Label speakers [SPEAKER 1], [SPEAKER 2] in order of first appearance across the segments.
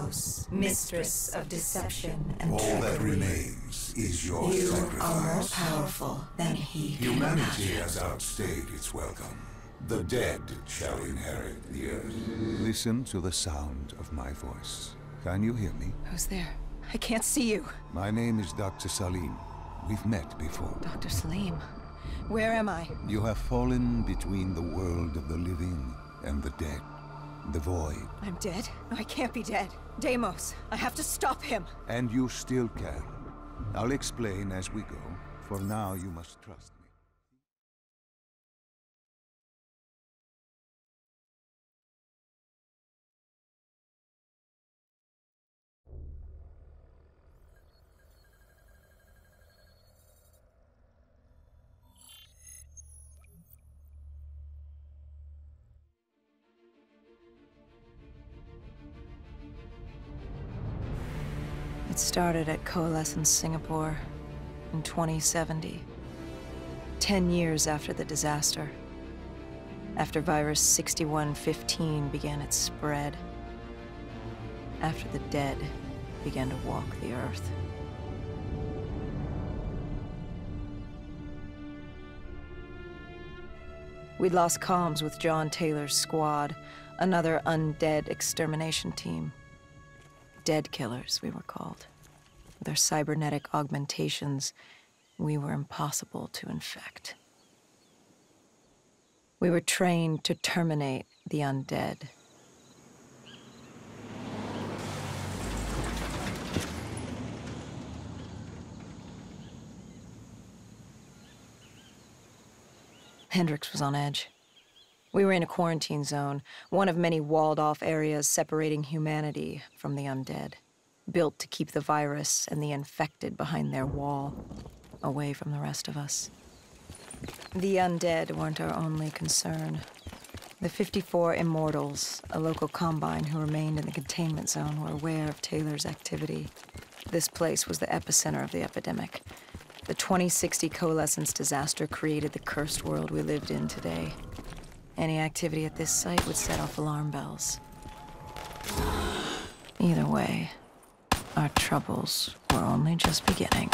[SPEAKER 1] Deimos, mistress of deception and
[SPEAKER 2] All
[SPEAKER 1] trickery.
[SPEAKER 2] that remains is your
[SPEAKER 1] You
[SPEAKER 2] sacrifice.
[SPEAKER 1] are more powerful than he can
[SPEAKER 2] Humanity
[SPEAKER 1] imagine.
[SPEAKER 2] has outstayed its welcome. The dead shall inherit the earth.
[SPEAKER 3] Listen to the sound of my voice. Can you hear me?
[SPEAKER 4] Who's there? I can't see you.
[SPEAKER 3] My name is Dr. Salim. We've met before.
[SPEAKER 4] Dr. Salim. Where am I?
[SPEAKER 3] You have fallen between the world of the living and the dead. The void.
[SPEAKER 4] I'm dead? No, I can't be dead. Deimos, I have to stop him.
[SPEAKER 3] And you still can. I'll explain as we go. For now, you must trust me.
[SPEAKER 4] It started at Coalescence Singapore in 2070. 10 years after the disaster. After virus 6115 began its spread. After the dead began to walk the earth. We'd lost comms with John Taylor's squad, another undead extermination team. Dead killers, we were called. With our cybernetic augmentations, we were impossible to infect. We were trained to terminate the undead. Hendricks was on edge. We were in a quarantine zone, one of many walled-off areas separating humanity from the undead, built to keep the virus and the infected behind their wall, away from the rest of us. The undead weren't our only concern. The 54 Immortals, a local combine who remained in the containment zone, were aware of Taylor's activity. This place was the epicenter of the epidemic. The 2060 Coalescence disaster created the cursed world we lived in today. Any activity at this site would set off alarm bells. Either way, our troubles were only just beginning.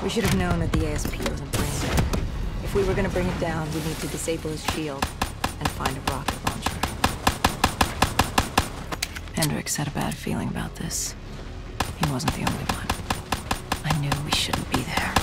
[SPEAKER 4] We should have known that the ASP wasn't brain dead. If we were going to bring it down, we'd need to disable his shield and find a rocket launcher. Hendricks had a bad feeling about this. He wasn't the only one. I knew we shouldn't be there.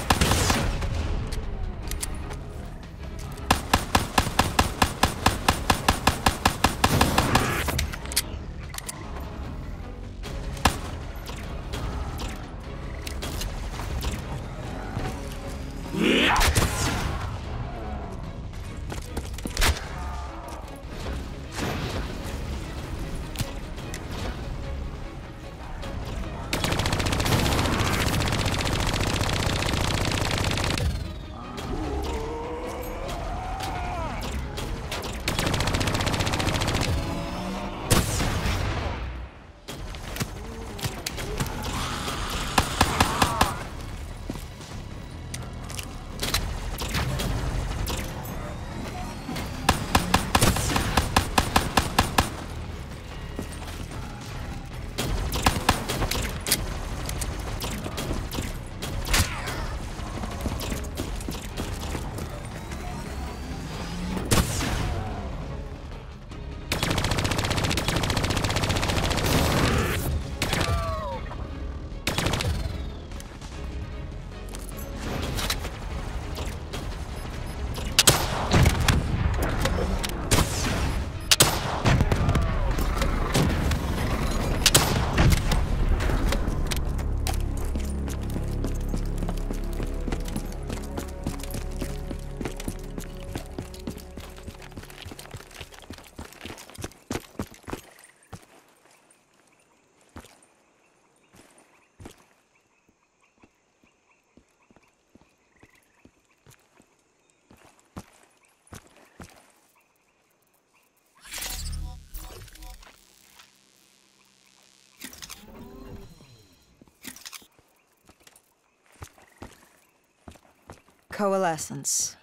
[SPEAKER 4] Coalescence.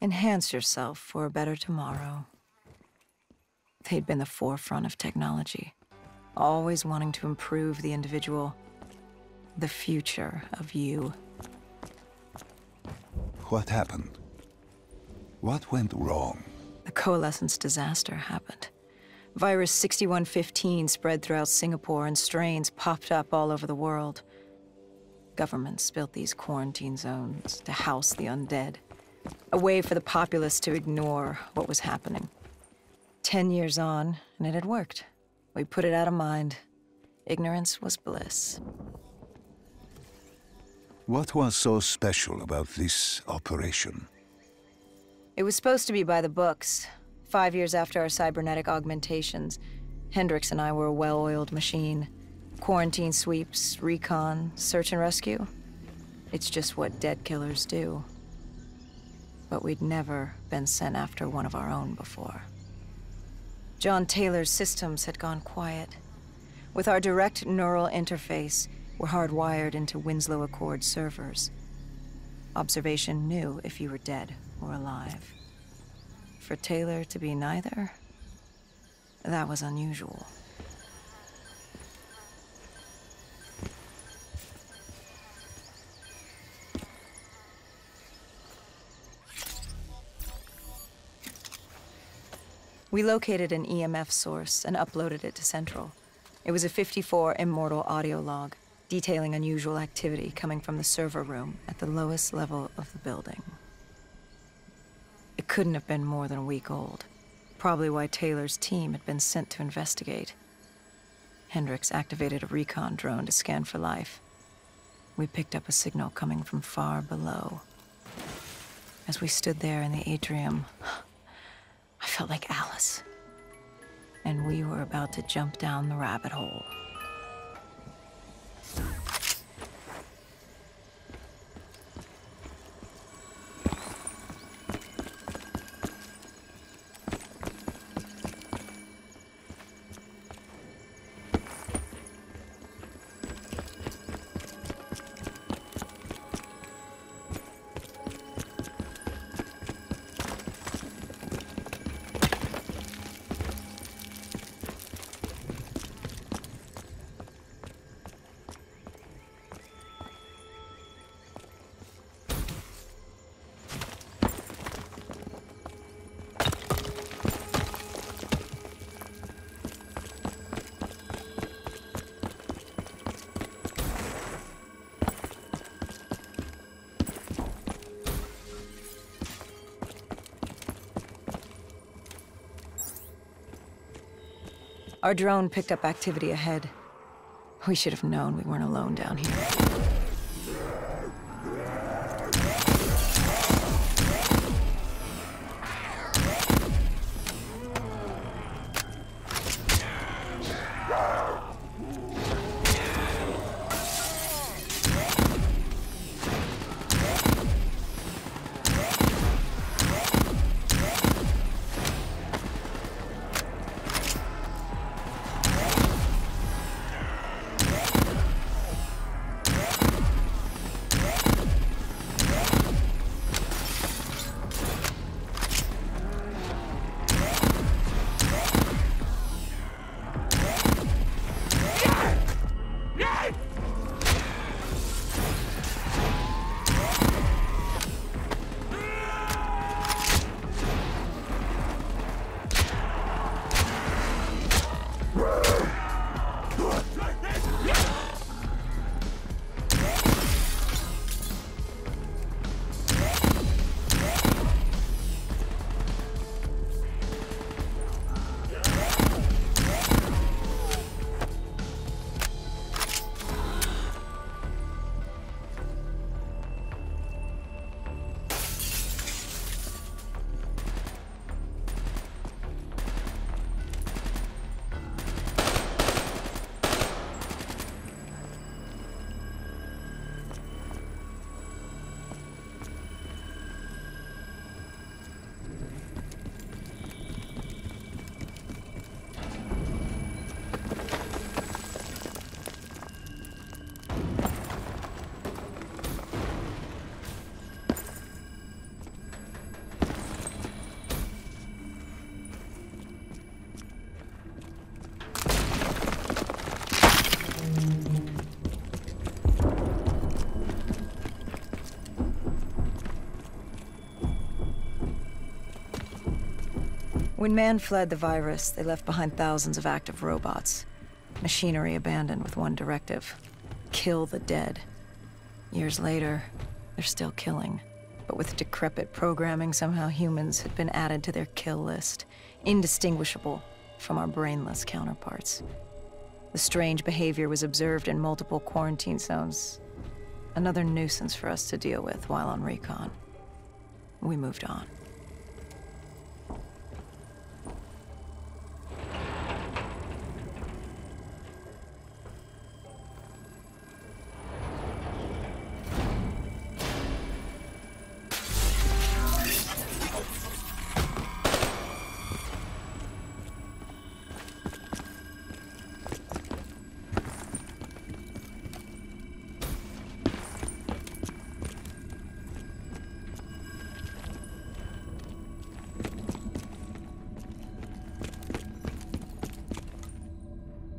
[SPEAKER 4] Enhance yourself for a better tomorrow. They'd been the forefront of technology, always wanting to improve the individual, the future of you.
[SPEAKER 3] What happened? What went wrong?
[SPEAKER 4] The Coalescence disaster happened. Virus 6115 spread throughout Singapore and strains popped up all over the world. Governments built these quarantine zones to house the undead, a way for the populace to ignore what was happening. 10 years on, and it had worked. We put it out of mind. Ignorance was bliss.
[SPEAKER 3] What was so special about this operation?
[SPEAKER 4] It was supposed to be by the books. 5 years after our cybernetic augmentations, Hendricks and I were a well-oiled machine. Quarantine sweeps, recon, search and rescue. It's just what dead killers do. But we'd never been sent after one of our own before. John Taylor's systems had gone quiet. With our direct neural interface, we're hardwired into Winslow Accord servers. Observation knew if you were dead or alive. For Taylor to be neither, that was unusual. We located an EMF source and uploaded it to Central. It was a 54 immortal audio log, detailing unusual activity coming from the server room at the lowest level of the building. It couldn't have been more than a week old, probably why Taylor's team had been sent to investigate. Hendricks activated a recon drone to scan for life. We picked up a signal coming from far below. As we stood there in the atrium, I felt like Alice. And we were about to jump down the rabbit hole. Our drone picked up activity ahead. We should have known we weren't alone down here. When man fled the virus, they left behind thousands of active robots. Machinery abandoned with one directive: kill the dead. Years later, they're still killing. But with decrepit programming, somehow humans had been added to their kill list, indistinguishable from our brainless counterparts. The strange behavior was observed in multiple quarantine zones. Another nuisance for us to deal with while on recon. We moved on.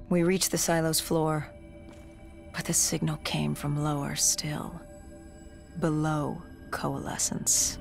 [SPEAKER 4] We reached the silo's floor, but the signal came from lower still, below coalescence.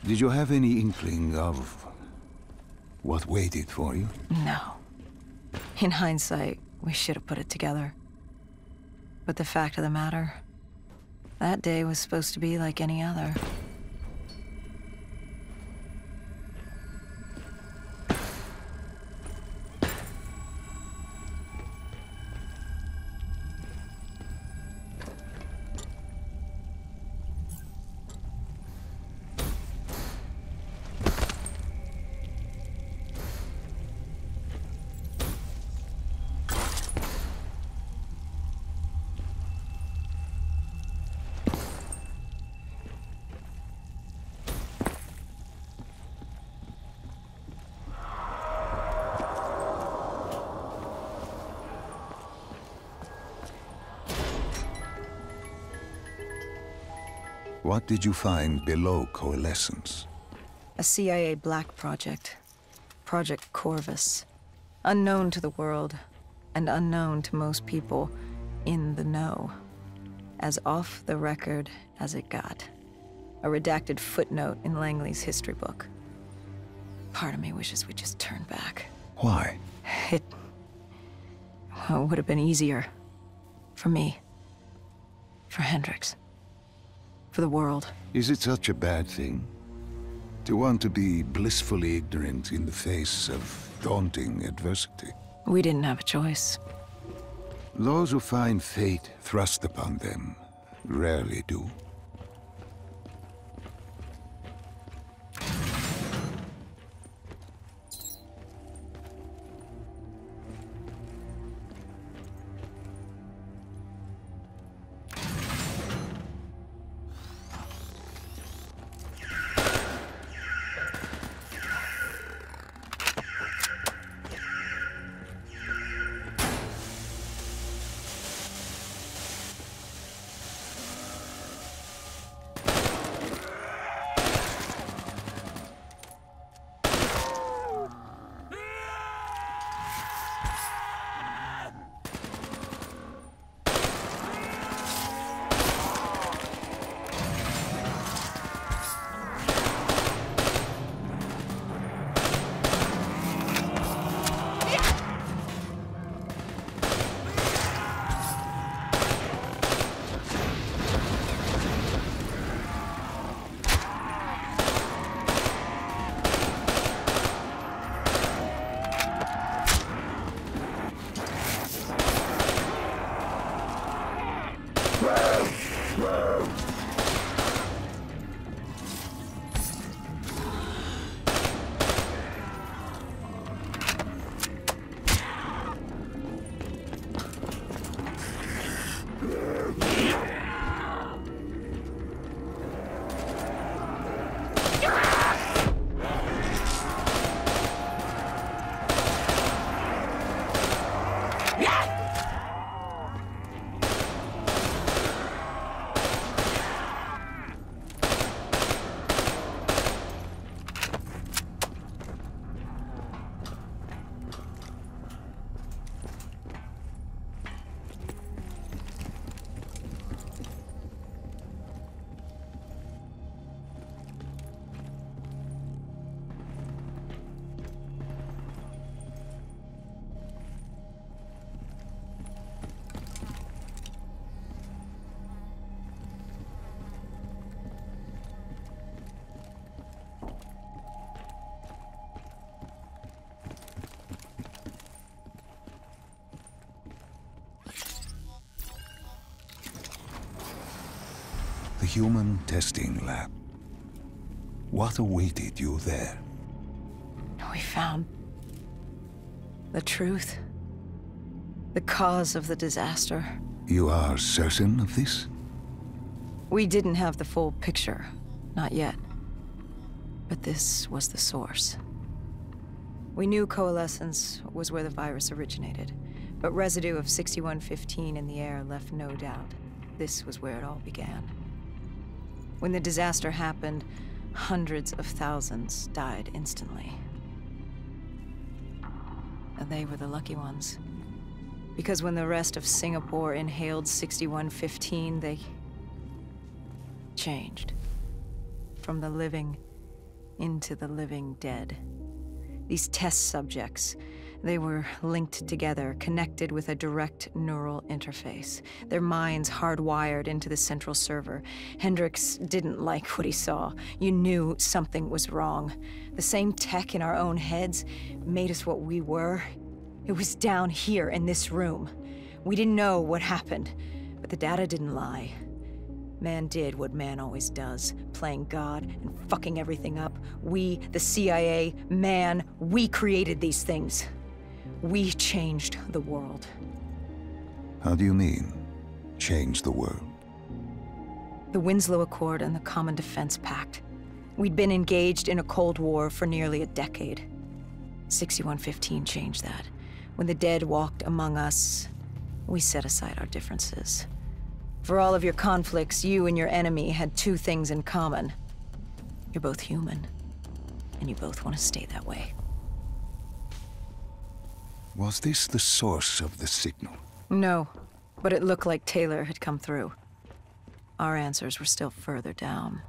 [SPEAKER 3] Did you have any inkling of what waited for you?
[SPEAKER 4] No. In hindsight, we should have put it together. But the fact of the matter, that day was supposed to be like any other.
[SPEAKER 3] What did you find below Coalescence?
[SPEAKER 4] A CIA black project. Project Corvus. Unknown to the world, and unknown to most people in the know. As off the record as it got. A redacted footnote in Langley's history book. Part of me wishes we just turned back.
[SPEAKER 3] Why?
[SPEAKER 4] It would have been easier. For me. For Hendricks. For the world.
[SPEAKER 3] Is it such a bad thing? To want to be blissfully ignorant in the face of daunting adversity?
[SPEAKER 4] We didn't have a choice.
[SPEAKER 3] Those who find fate thrust upon them rarely do. The human testing lab. What awaited you there?
[SPEAKER 4] We found the truth. The cause of the disaster.
[SPEAKER 3] You are certain of this?
[SPEAKER 4] We didn't have the full picture. Not yet. But this was the source. We knew Coalescence was where the virus originated, but residue of 6115 in the air left no doubt. This was where it all began. When the disaster happened, hundreds of thousands died instantly. And they were the lucky ones. Because when the rest of Singapore inhaled 6115, they changed. From the living into the living dead. These test subjects, they were linked together, connected with a direct neural interface. Their minds hardwired into the central server. Hendricks didn't like what he saw. You knew something was wrong. The same tech in our own heads made us what we were. It was down here in this room. We didn't know what happened, but the data didn't lie. Man did what man always does, playing God and fucking everything up. We, the CIA, man, we created these things. We changed the world.
[SPEAKER 3] How do you mean, change the world?
[SPEAKER 4] The Winslow Accord and the Common Defense Pact. We'd been engaged in a Cold War for nearly a decade. 6115 changed that. When the dead walked among us, we set aside our differences. For all of your conflicts, you and your enemy had two things in common. You're both human, and you both want to stay that way.
[SPEAKER 3] Was this the source of the signal?
[SPEAKER 4] No, but it looked like Taylor had come through. Our answers were still further down.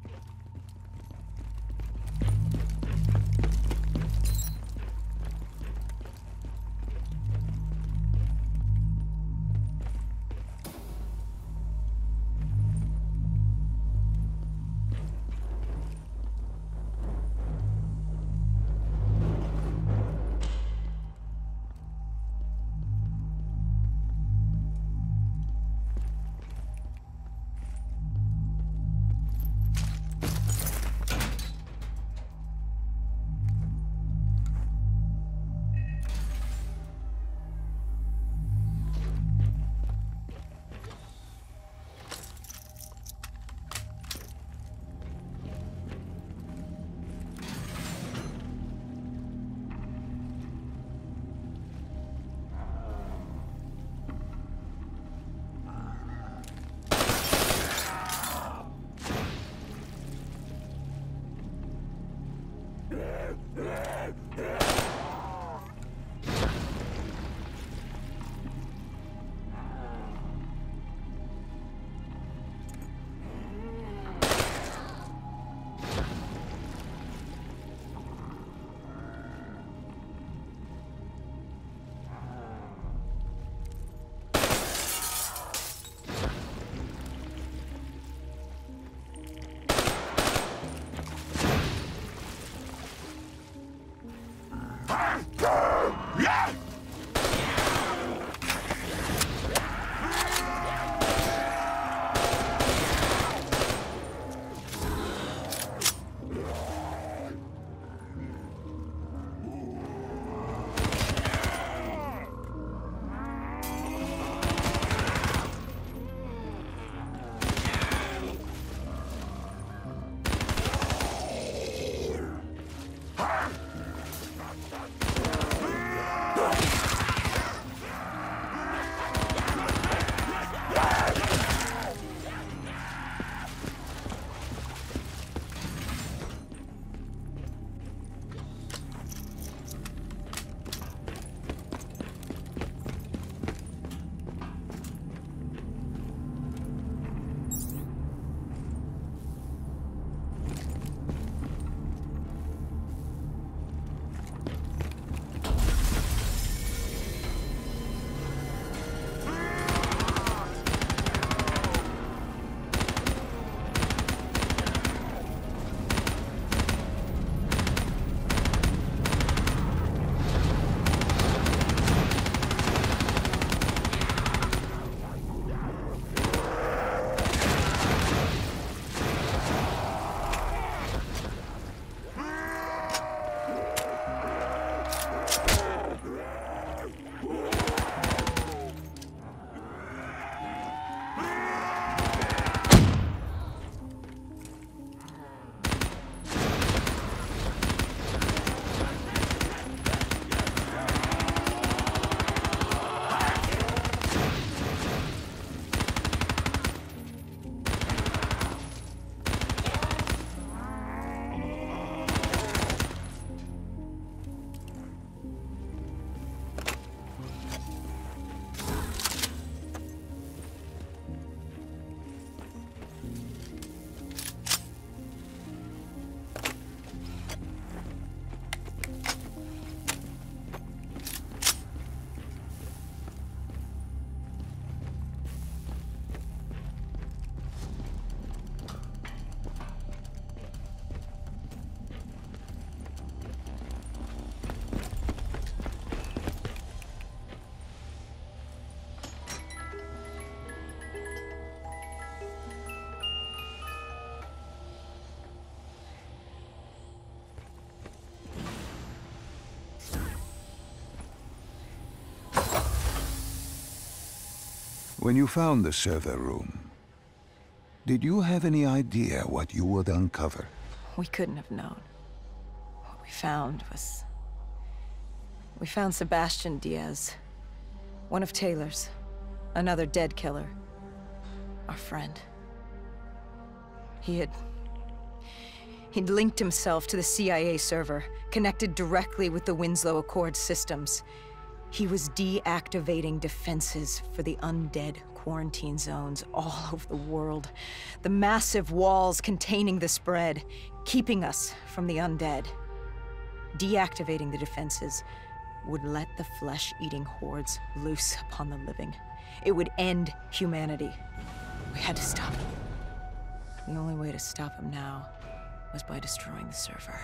[SPEAKER 3] When you found the server room, did you have any idea what you would uncover?
[SPEAKER 4] We couldn't have known. What we found was... We found Sebastian Diaz. One of Taylor's. Another dead killer. our friend. He'd linked himself to the CIA server, connected directly with the Winslow Accord systems. He was deactivating defenses for the undead quarantine zones all over the world. The massive walls containing the spread, keeping us from the undead. Deactivating the defenses would let the flesh-eating hordes loose upon the living. It would end humanity. We had to stop him. The only way to stop him now was by destroying the server.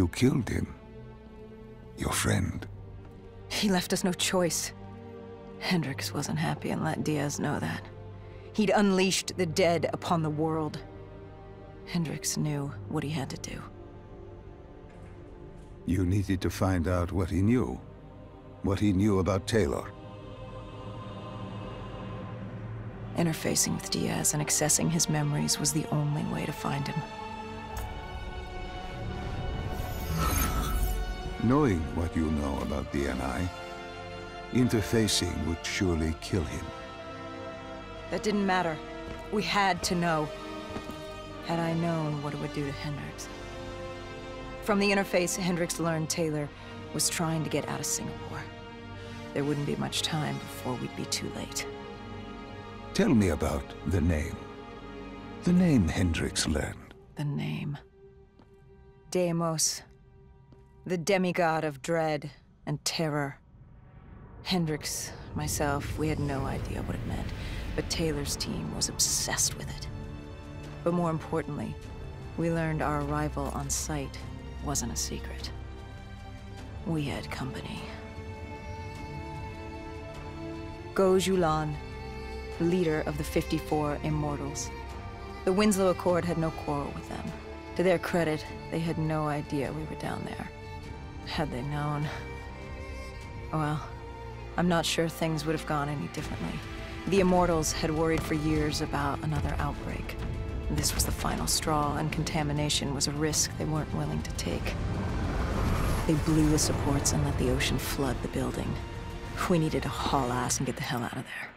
[SPEAKER 3] You killed him. Your friend.
[SPEAKER 4] He left us no choice. Hendricks wasn't happy and let Diaz know that. He'd unleashed the dead upon the world. Hendricks knew what he had to do.
[SPEAKER 3] You needed to find out what he knew. What he knew about Taylor.
[SPEAKER 4] Interfacing with Diaz and accessing his memories was the only way to find him.
[SPEAKER 3] Knowing what you know about DNI, interfacing would surely kill him.
[SPEAKER 4] That didn't matter. We had to know. Had I known what it would do to Hendricks. From the interface, Hendricks learned Taylor was trying to get out of Singapore. There wouldn't be much time before we'd be too late.
[SPEAKER 3] Tell me about the name. The name Hendricks learned.
[SPEAKER 4] The name. Deimos. The demigod of dread and terror. Hendricks, myself, we had no idea what it meant, but Taylor's team was obsessed with it. But more importantly, we learned our arrival on site wasn't a secret. We had company. Go Julan, leader of the 54 Immortals. The Winslow Accord had no quarrel with them. To their credit, they had no idea we were down there. Had they known... well, I'm not sure things would have gone any differently. The Immortals had worried for years about another outbreak. This was the final straw, and contamination was a risk they weren't willing to take. They blew the supports and let the ocean flood the building. We needed to haul ass and get the hell out of there.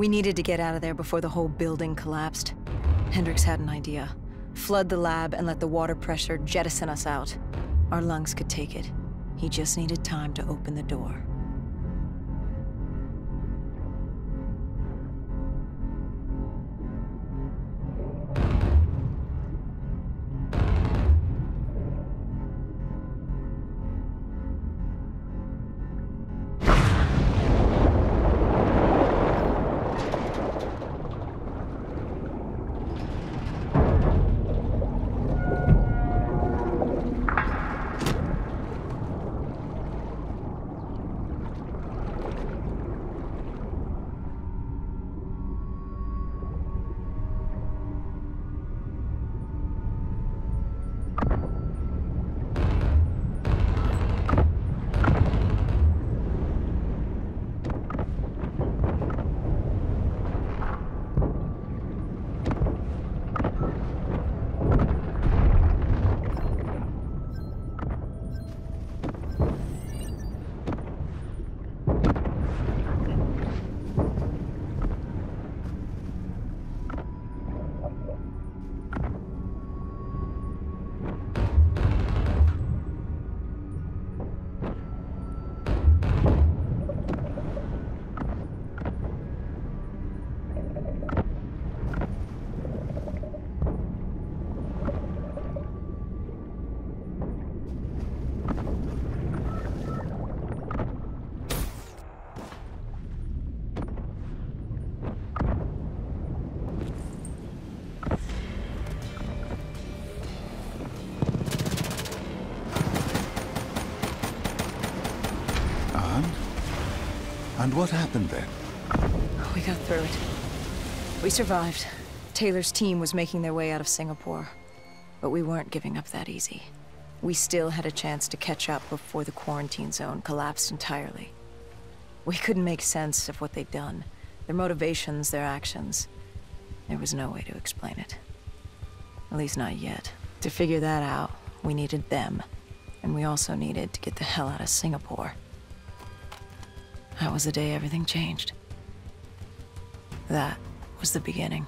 [SPEAKER 4] We needed to get out of there before the whole building collapsed. Hendricks had an idea. Flood the lab and let the water pressure jettison us out. Our lungs could take it. He just needed time to open the door.
[SPEAKER 3] And what happened then?
[SPEAKER 4] We got through it. We survived. Taylor's team was making their way out of Singapore. But we weren't giving up that easy. We still had a chance to catch up before the quarantine zone collapsed entirely. We couldn't make sense of what they'd done. Their motivations, their actions. There was no way to explain it. At least not yet. To figure that out, we needed them. And we also needed to get the hell out of Singapore. That was the day everything changed. That was the beginning.